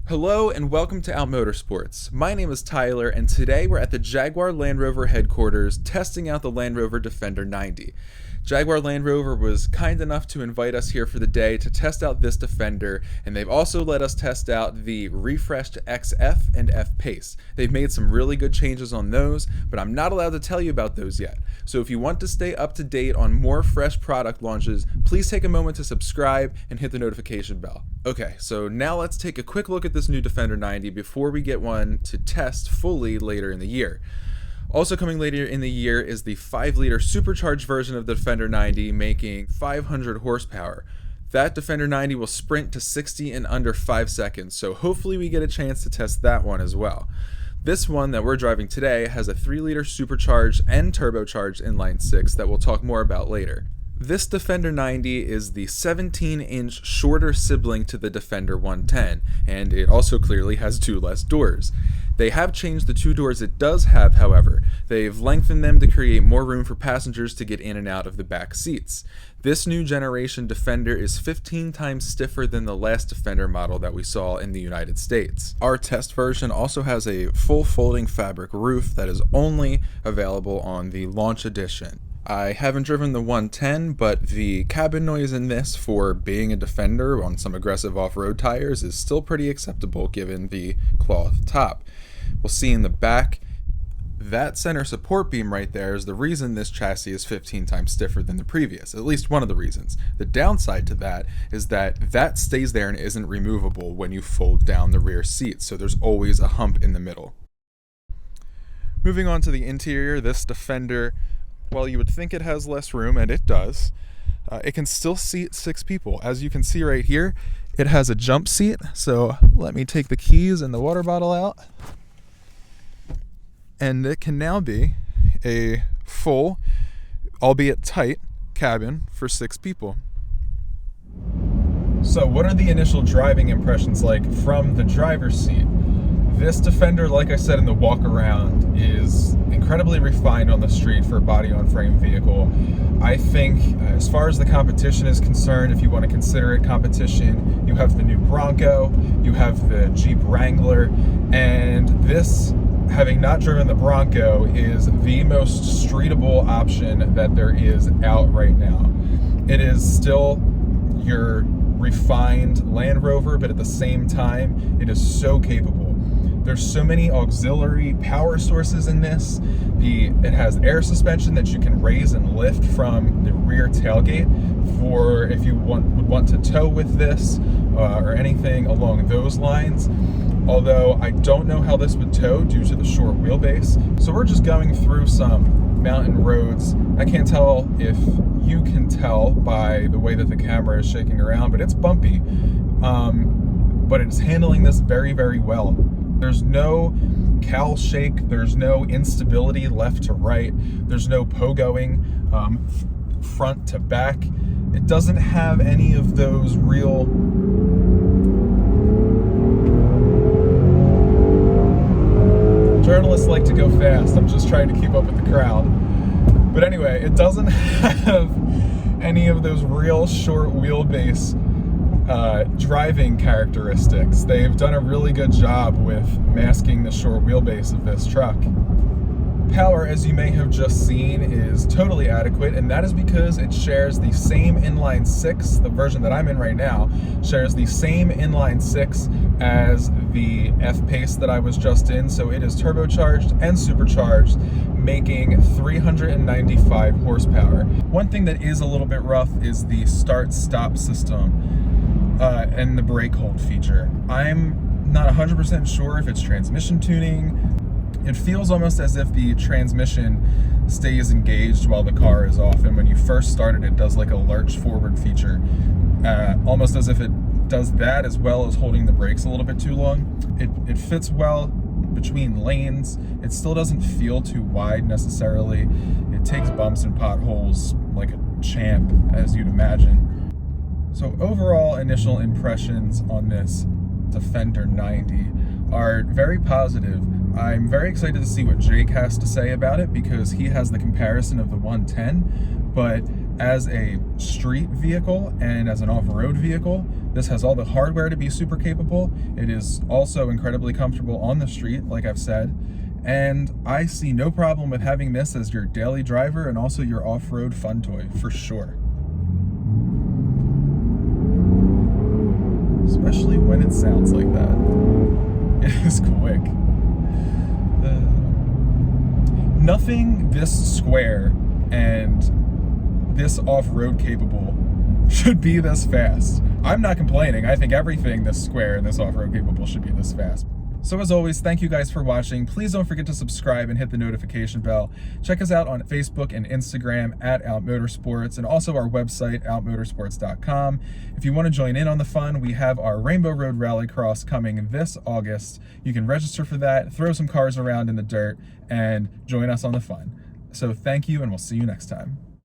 Hello and welcome to Out Motorsports. My name is Tyler and today we're at the Jaguar Land Rover headquarters testing out the Land Rover Defender 90. Jaguar Land Rover was kind enough to invite us here for the day to test out this Defender, and they've also let us test out the refreshed XF and F-Pace. They've made some really good changes on those, but I'm not allowed to tell you about those yet. So if you want to stay up to date on more fresh product launches, please take a moment to subscribe and hit the notification bell. Okay, so now let's take a quick look at this new Defender 90 before we get one to test fully later in the year. Also coming later in the year is the 5-liter supercharged version of the Defender 90, making 500 horsepower. That Defender 90 will sprint to 60 in under 5 seconds, so hopefully we get a chance to test that one as well. This one that we're driving today has a 3-liter supercharged and turbocharged inline-6 that we'll talk more about later. This Defender 90 is the 17-inch shorter sibling to the Defender 110, and it also clearly has 2 less doors. They have changed the 2 doors it does have, however. They've lengthened them to create more room for passengers to get in and out of the back seats. This new generation Defender is 15 times stiffer than the last Defender model that we saw in the United States. Our test version also has a full folding fabric roof that is only available on the launch edition. I haven't driven the 110, but the cabin noise in this for being a Defender on some aggressive off-road tires is still pretty acceptable given the cloth top. We'll see in the back, that center support beam right there is the reason this chassis is 15 times stiffer than the previous, at least one of the reasons. The downside to that is that stays there and isn't removable when you fold down the rear seat, so there's always a hump in the middle. Moving on to the interior, this Defender, while you would think it has less room, and it does, it can still seat 6 people. As you can see right here, it has a jump seat, so let me take the keys and the water bottle out. And it can now be a full, albeit tight, cabin for 6 people. So what are the initial driving impressions like from the driver's seat? This Defender, like I said in the walk around, is incredibly refined on the street for a body-on-frame vehicle. I think as far as the competition is concerned, if you want to consider it competition, you have the new Bronco, you have the Jeep Wrangler, and this, having not driven the Bronco, is the most streetable option that there is out right now. It is still your refined Land Rover, but at the same time, it is so capable. There's so many auxiliary power sources in this. It has air suspension that you can raise and lift from the rear tailgate for if you would want to tow with this or anything along those lines. Although I don't know how this would tow due to the short wheelbase. So we're just going through some mountain roads. I can't tell if you can tell by the way that the camera is shaking around, but it's bumpy. But it's handling this very, very well. There's no cowl shake, there's no instability left to right, there's no pogoing front to back. It doesn't have any of those real journalists like to go fast. I'm just trying to keep up with the crowd. But anyway, it doesn't have any of those real short wheelbase driving characteristics. They've done a really good job with masking the short wheelbase of this truck. Power, as you may have just seen, is totally adequate, and that is because it shares the same inline-6, the version that I'm in right now, shares the same inline-6 as the F-Pace that I was just in, so it is turbocharged and supercharged, making 395 horsepower. One thing that is a little bit rough is the start-stop system and the brake hold feature. I'm not 100% sure if it's transmission tuning. It feels almost as if the transmission stays engaged while the car is off, and when you first start it, it does like a lurch forward feature, almost as if it does that as well as holding the brakes a little bit too long. It fits well between lanes. It still doesn't feel too wide necessarily. It takes bumps and potholes like a champ, as you'd imagine. So overall initial impressions on this Defender 90 are very positive. I'm very excited to see what Jake has to say about it because he has the comparison of the 110, but as a street vehicle and as an off-road vehicle. This has all the hardware to be super capable. It is also incredibly comfortable on the street, like I've said, and I see no problem with having this as your daily driver and also your off-road fun toy, for sure. Especially when it sounds like that. It is quick. Nothing this square and this off-road capable should be this fast. I'm not complaining. I think everything this square and this off-road capable should be this fast. So as always, thank you guys for watching. Please don't forget to subscribe and hit the notification bell. Check us out on Facebook and Instagram at Out Motorsports, and also our website, outmotorsports.com. If you want to join in on the fun, we have our Rainbow Road Rallycross coming this August. You can register for that, throw some cars around in the dirt, and join us on the fun. So thank you, and we'll see you next time.